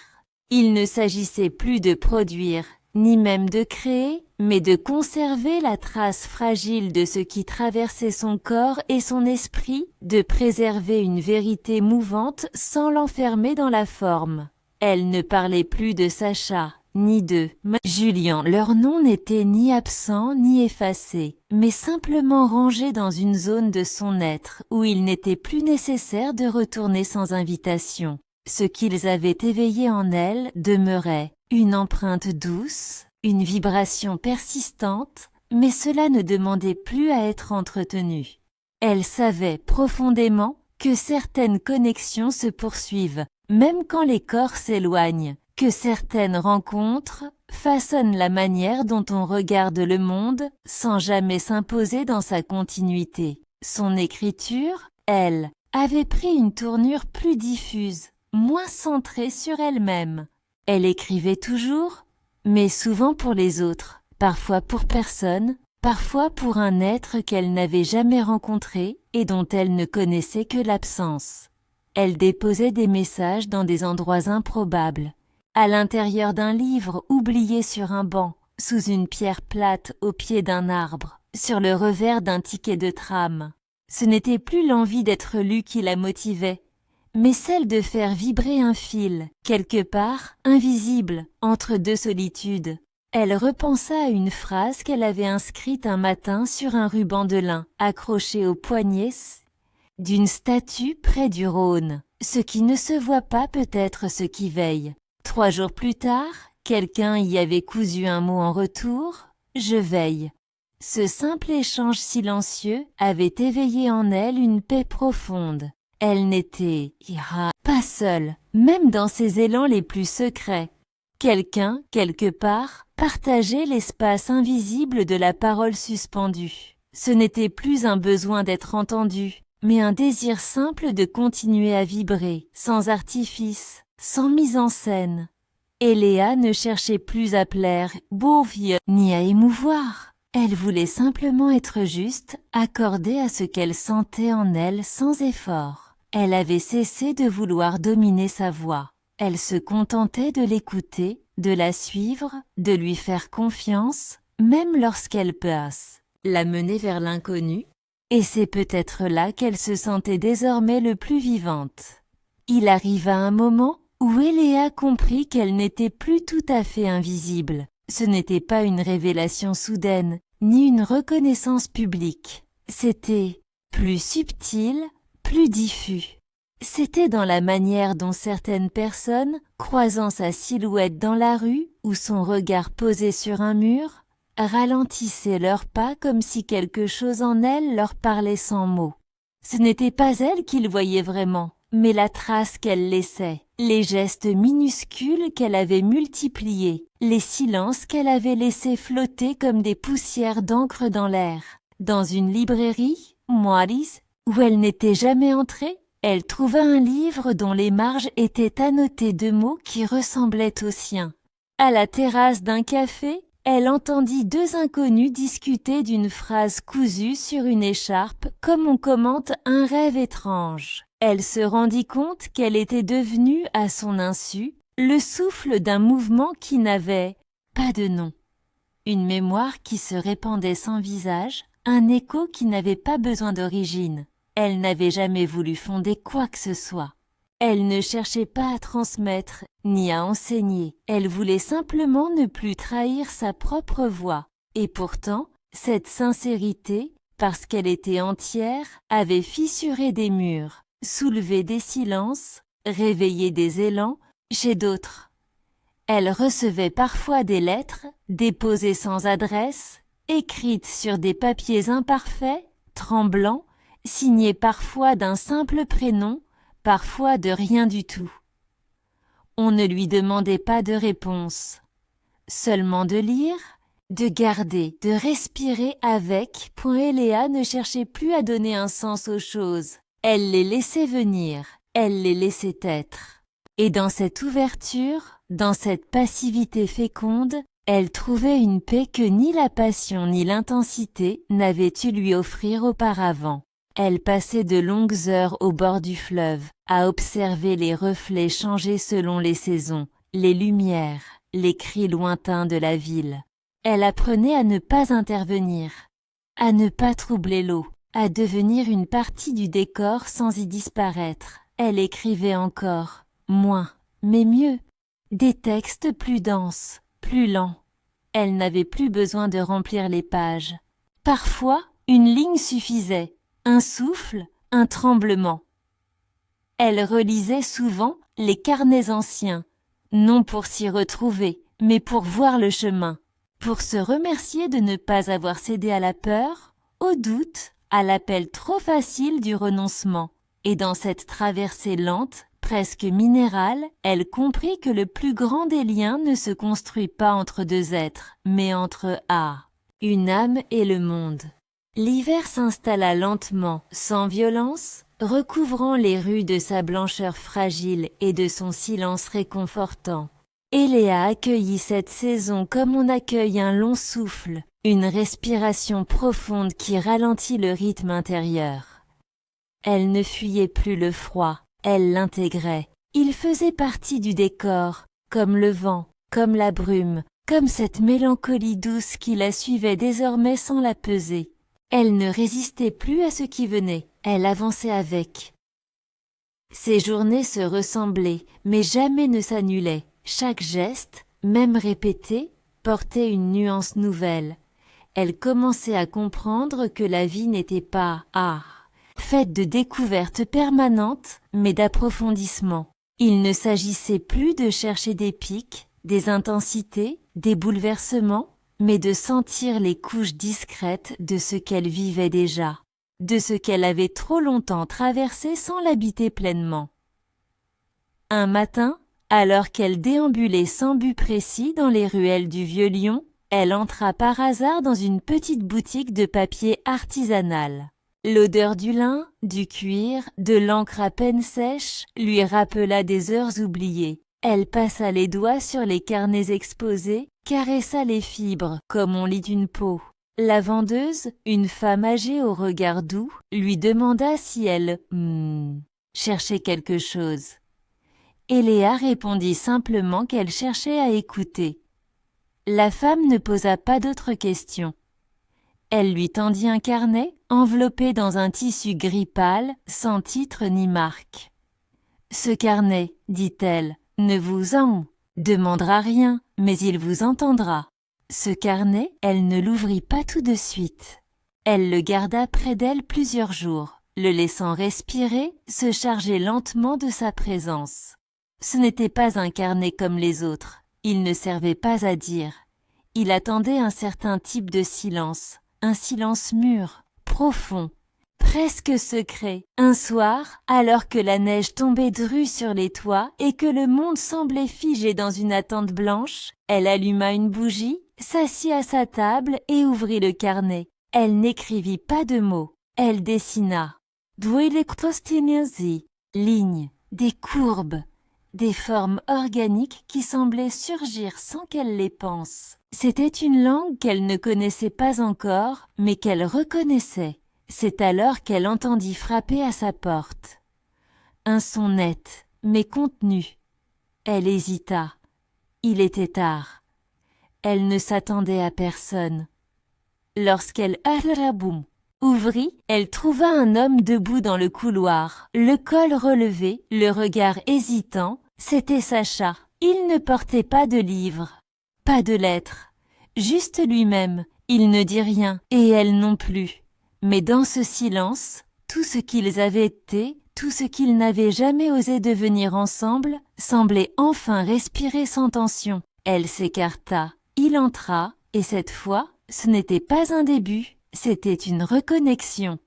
Il ne s'agissait plus de produire, ni même de créer, mais de conserver la trace fragile de ce qui traversait son corps et son esprit, de préserver une vérité mouvante sans l'enfermer dans la forme. Elle ne parlait plus de Sacha, ni de Julien. Leur nom n'était ni absent ni effacé, mais simplement rangé dans une zone de son être où il n'était plus nécessaire de retourner sans invitation. Ce qu'ils avaient éveillé en elle demeurait, une empreinte douce, une vibration persistante, mais cela ne demandait plus à être entretenu. Elle savait profondément que certaines connexions se poursuivent, même quand les corps s'éloignent, que certaines rencontres façonnent la manière dont on regarde le monde sans jamais s'imposer dans sa continuité. Son écriture, elle, avait pris une tournure plus diffuse, moins centrée sur elle-même. Elle écrivait toujours, mais souvent pour les autres, parfois pour personne, parfois pour un être qu'elle n'avait jamais rencontré et dont elle ne connaissait que l'absence. Elle déposait des messages dans des endroits improbables, à l'intérieur d'un livre oublié sur un banc, sous une pierre plate au pied d'un arbre, sur le revers d'un ticket de tram. Ce n'était plus l'envie d'être lue qui la motivait, mais celle de faire vibrer un fil, quelque part, invisible, entre deux solitudes. Elle repensa à une phrase qu'elle avait inscrite un matin sur un ruban de lin, accroché au poignet d'une statue près du Rhône. Ce qui ne se voit pas peut être ce qui veille. 3 jours plus tard, quelqu'un y avait cousu un mot en retour, « Je veille ». Ce simple échange silencieux avait éveillé en elle une paix profonde. Elle n'était pas seule, même dans ses élans les plus secrets. Quelqu'un, quelque part, partageait l'espace invisible de la parole suspendue. Ce n'était plus un besoin d'être entendu, mais un désir simple de continuer à vibrer, sans artifice, sans mise en scène. Et Léa ne cherchait plus à plaire, beau vieux, ni à émouvoir. Elle voulait simplement être juste, accordée à ce qu'elle sentait en elle sans effort. Elle avait cessé de vouloir dominer sa voix. Elle se contentait de l'écouter, de la suivre, de lui faire confiance, même lorsqu'elle passe, la mener vers l'inconnu. Et c'est peut-être là qu'elle se sentait désormais le plus vivante. Il arriva un moment où Eléa comprit qu'elle n'était plus tout à fait invisible. Ce n'était pas une révélation soudaine, ni une reconnaissance publique. C'était plus subtil, plus diffus. C'était dans la manière dont certaines personnes, croisant sa silhouette dans la rue ou son regard posé sur un mur, ralentissaient leurs pas comme si quelque chose en elle leur parlait sans mots. Ce n'était pas elle qu'ils voyaient vraiment, mais la trace qu'elle laissait, les gestes minuscules qu'elle avait multipliés, les silences qu'elle avait laissés flotter comme des poussières d'encre dans l'air. Dans une librairie, Moiris, où elle n'était jamais entrée, elle trouva un livre dont les marges étaient annotées de mots qui ressemblaient aux siens. À la terrasse d'un café, elle entendit 2 inconnus discuter d'une phrase cousue sur une écharpe comme on commente un rêve étrange. Elle se rendit compte qu'elle était devenue, à son insu, le souffle d'un mouvement qui n'avait pas de nom. Une mémoire qui se répandait sans visage, un écho qui n'avait pas besoin d'origine. Elle n'avait jamais voulu fonder quoi que ce soit. Elle ne cherchait pas à transmettre, ni à enseigner. Elle voulait simplement ne plus trahir sa propre voix. Et pourtant, cette sincérité, parce qu'elle était entière, avait fissuré des murs, soulevé des silences, réveillé des élans chez d'autres. Elle recevait parfois des lettres, déposées sans adresse, écrites sur des papiers imparfaits, tremblants, signées parfois d'un simple prénom, parfois de rien du tout. On ne lui demandait pas de réponse, seulement de lire, de garder, de respirer avec. Léa ne cherchait plus à donner un sens aux choses. Elle les laissait venir, elle les laissait être. Et dans cette ouverture, dans cette passivité féconde, elle trouvait une paix que ni la passion ni l'intensité n'avaient eu lui offrir auparavant. Elle passait de longues heures au bord du fleuve, à observer les reflets changer selon les saisons, les lumières, les cris lointains de la ville. Elle apprenait à ne pas intervenir, à ne pas troubler l'eau, à devenir une partie du décor sans y disparaître. Elle écrivait encore, moins, mais mieux, des textes plus denses, plus lents. Elle n'avait plus besoin de remplir les pages. Parfois, une ligne suffisait, un souffle, un tremblement. Elle relisait souvent les carnets anciens, non pour s'y retrouver, mais pour voir le chemin, pour se remercier de ne pas avoir cédé à la peur, au doute, à l'appel trop facile du renoncement. Et dans cette traversée lente, presque minérale, elle comprit que le plus grand des liens ne se construit pas entre deux êtres, mais entre une âme et le monde. L'hiver s'installa lentement, sans violence, recouvrant les rues de sa blancheur fragile et de son silence réconfortant. Et Léa accueillit cette saison comme on accueille un long souffle, une respiration profonde qui ralentit le rythme intérieur. Elle ne fuyait plus le froid, elle l'intégrait. Il faisait partie du décor, comme le vent, comme la brume, comme cette mélancolie douce qui la suivait désormais sans la peser. Elle ne résistait plus à ce qui venait, elle avançait avec. Ses journées se ressemblaient, mais jamais ne s'annulaient. Chaque geste, même répété, portait une nuance nouvelle. Elle commençait à comprendre que la vie n'était pas faite de découvertes permanentes, mais d'approfondissement. Il ne s'agissait plus de chercher des pics, des intensités, des bouleversements, mais de sentir les couches discrètes de ce qu'elle vivait déjà, de ce qu'elle avait trop longtemps traversé sans l'habiter pleinement. Un matin, alors qu'elle déambulait sans but précis dans les ruelles du Vieux-Lyon, elle entra par hasard dans une petite boutique de papier artisanal. L'odeur du lin, du cuir, de l'encre à peine sèche lui rappela des heures oubliées. Elle passa les doigts sur les carnets exposés, caressa les fibres comme on lit une peau. La vendeuse, une femme âgée au regard doux, lui demanda si elle cherchait quelque chose. Et Léa répondit simplement qu'elle cherchait à écouter. La femme ne posa pas d'autres questions. Elle lui tendit un carnet, enveloppé dans un tissu gris pâle, sans titre ni marque. « Ce carnet, dit-elle, ne vous en demandera rien, mais il vous entendra. » Ce carnet, elle ne l'ouvrit pas tout de suite. Elle le garda près d'elle plusieurs jours, le laissant respirer, se charger lentement de sa présence. Ce n'était pas un carnet comme les autres, il ne servait pas à dire. Il attendait un certain type de silence, un silence mûr, profond, presque secret. Un soir, alors que la neige tombait drue sur les toits et que le monde semblait figé dans une attente blanche, elle alluma une bougie, s'assit à sa table et ouvrit le carnet. Elle n'écrivit pas de mots, elle dessina. Lignes, des courbes, des formes organiques qui semblaient surgir sans qu'elle les pense. C'était une langue qu'elle ne connaissait pas encore, mais qu'elle reconnaissait. C'est alors qu'elle entendit frapper à sa porte. Un son net, mais contenu. Elle hésita. Il était tard. Elle ne s'attendait à personne. Lorsqu'elle ouvrit, elle trouva un homme debout dans le couloir, le col relevé, le regard hésitant. C'était Sacha. Il ne portait pas de livre, pas de lettres, juste lui-même. Il ne dit rien, et elle non plus. Mais dans ce silence, tout ce qu'ils avaient été, tout ce qu'ils n'avaient jamais osé devenir ensemble, semblait enfin respirer sans tension. Elle s'écarta, il entra, et cette fois, ce n'était pas un début, c'était une reconnexion.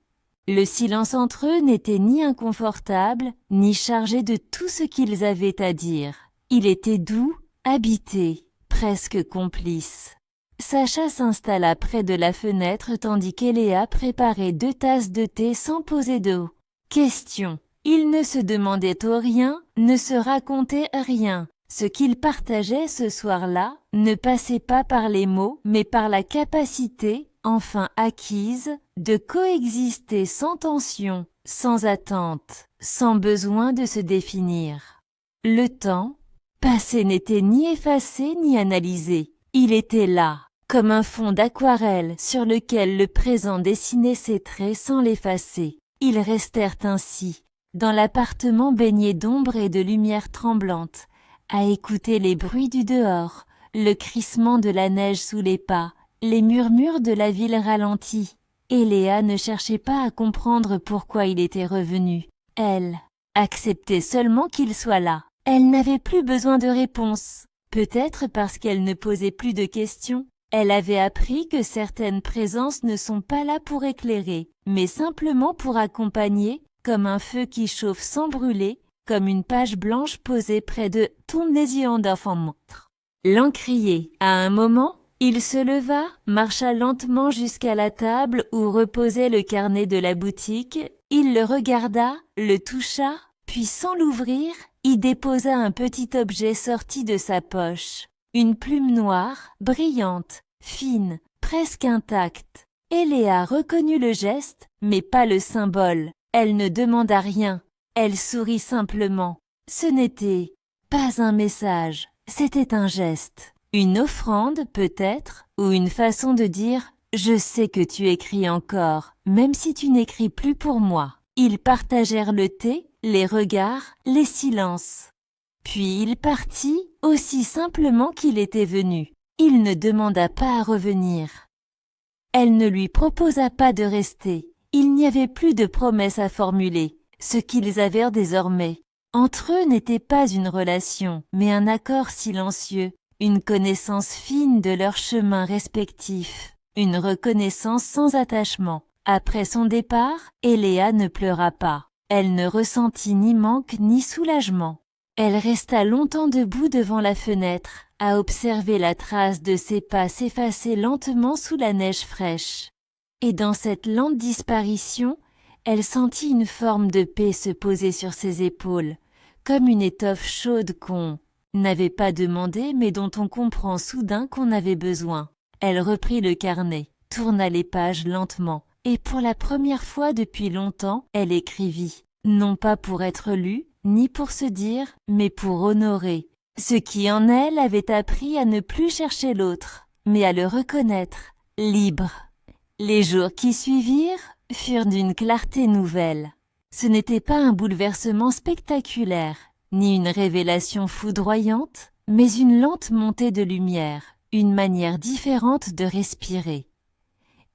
Le silence entre eux n'était ni inconfortable, ni chargé de tout ce qu'ils avaient à dire. Il était doux, habité, presque complice. Sacha s'installa près de la fenêtre tandis qu'Eléa préparait 2 tasses de thé sans poser d'eau. Question. Ils ne se demandaient au rien, ne se racontaient rien. Ce qu'ils partageaient ce soir-là ne passait pas par les mots, mais par la capacité, enfin acquise, de coexister sans tension, sans attente, sans besoin de se définir. Le temps passé n'était ni effacé ni analysé. Il était là, comme un fond d'aquarelle sur lequel le présent dessinait ses traits sans l'effacer. Ils restèrent ainsi, dans l'appartement baigné d'ombre et de lumière tremblante, à écouter les bruits du dehors, le crissement de la neige sous les pas, les murmures de la ville ralentie. Et Léa ne cherchait pas à comprendre pourquoi il était revenu. Elle acceptait seulement qu'il soit là. Elle n'avait plus besoin de réponse. Peut-être parce qu'elle ne posait plus de questions. Elle avait appris que certaines présences ne sont pas là pour éclairer, mais simplement pour accompagner, comme un feu qui chauffe sans brûler, comme une page blanche posée près de ton yeux d'enfant montre. L'encrier. À un moment, il se leva, marcha lentement jusqu'à la table où reposait le carnet de la boutique. Il le regarda, le toucha, puis sans l'ouvrir, y déposa un petit objet sorti de sa poche. Une plume noire, brillante, fine, presque intacte. Eléa reconnut le geste, mais pas le symbole. Elle ne demanda rien. Elle sourit simplement. Ce n'était pas un message, c'était un geste. Une offrande, peut-être, ou une façon de dire « Je sais que tu écris encore, même si tu n'écris plus pour moi ». Ils partagèrent le thé, les regards, les silences. Puis il partit, aussi simplement qu'il était venu. Il ne demanda pas à revenir. Elle ne lui proposa pas de rester. Il n'y avait plus de promesses à formuler. Ce qu'ils avaient désormais entre eux n'était pas une relation, mais un accord silencieux, une connaissance fine de leurs chemins respectifs, une reconnaissance sans attachement. Après son départ, Eléa ne pleura pas. Elle ne ressentit ni manque ni soulagement. Elle resta longtemps debout devant la fenêtre, à observer la trace de ses pas s'effacer lentement sous la neige fraîche. Et dans cette lente disparition, elle sentit une forme de paix se poser sur ses épaules, comme une étoffe chaude qu'on n'avait pas demandée mais dont on comprend soudain qu'on avait besoin. Elle reprit le carnet, tourna les pages lentement, et pour la première fois depuis longtemps, elle écrivit, non pas pour être lue, ni pour se dire, mais pour honorer. Ce qui en elle avait appris à ne plus chercher l'autre, mais à le reconnaître, libre. Les jours qui suivirent furent d'une clarté nouvelle. Ce n'était pas un bouleversement spectaculaire, ni une révélation foudroyante, mais une lente montée de lumière, une manière différente de respirer.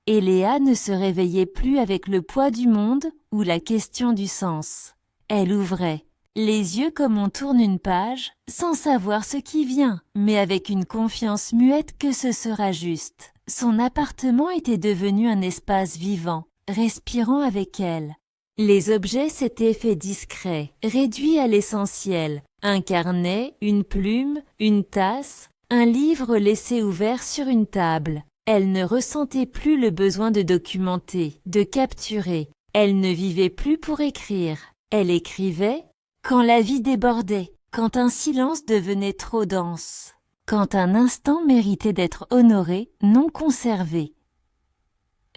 Eléa ne se réveillait plus avec le poids du monde ou la question du sens. Elle ouvrait, les yeux comme on tourne une page, sans savoir ce qui vient, mais avec une confiance muette que ce sera juste. Son appartement était devenu un espace vivant, respirant avec elle. Les objets s'étaient faits discrets, réduits à l'essentiel. Un carnet, une plume, une tasse, un livre laissé ouvert sur une table. Elle ne ressentait plus le besoin de documenter, de capturer. Elle ne vivait plus pour écrire. Elle écrivait quand la vie débordait, quand un silence devenait trop dense, quand un instant méritait d'être honoré, non conservé.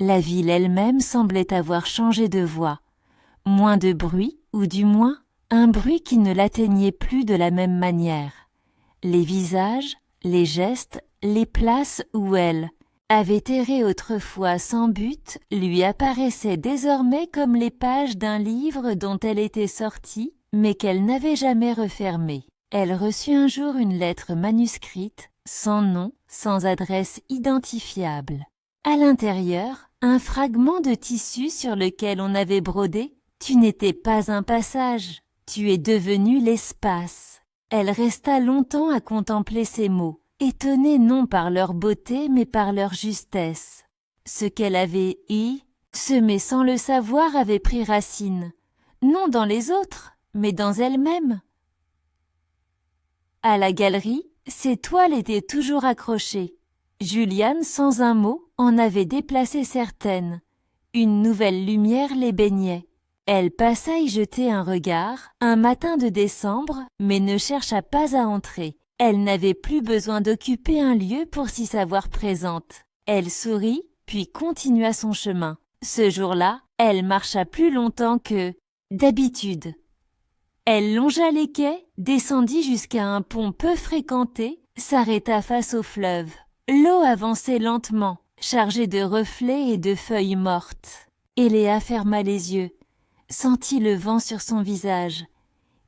La ville elle-même semblait avoir changé de voix. Moins de bruit, ou du moins, un bruit qui ne l'atteignait plus de la même manière. Les visages, les gestes, les places où elle avait erré autrefois sans but, lui apparaissaient désormais comme les pages d'un livre dont elle était sortie, mais qu'elle n'avait jamais refermé. Elle reçut un jour une lettre manuscrite, sans nom, sans adresse identifiable. À l'intérieur, un fragment de tissu sur lequel on avait brodé « Tu n'étais pas un passage, tu es devenu l'espace ». Elle resta longtemps à contempler ces mots, étonnée non par leur beauté mais par leur justesse. Ce qu'elle avait semé sans le savoir avait pris racine, non dans les autres, mais dans elle-même. À la galerie, ses toiles étaient toujours accrochées. Juliane, sans un mot, en avait déplacé certaines. Une nouvelle lumière les baignait. Elle passa y jeter un regard, un matin de décembre, mais ne chercha pas à entrer. Elle n'avait plus besoin d'occuper un lieu pour s'y savoir présente. Elle sourit, puis continua son chemin. Ce jour-là, elle marcha plus longtemps que d'habitude. Elle longea les quais, descendit jusqu'à un pont peu fréquenté, s'arrêta face au fleuve. L'eau avançait lentement, chargée de reflets et de feuilles mortes. Eléa ferma les yeux, sentit le vent sur son visage,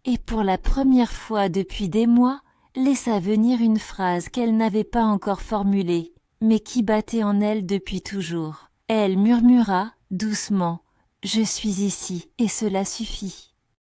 et pour la première fois depuis des mois, laissa venir une phrase qu'elle n'avait pas encore formulée, mais qui battait en elle depuis toujours. Elle murmura, doucement, « Je suis ici, et cela suffit ».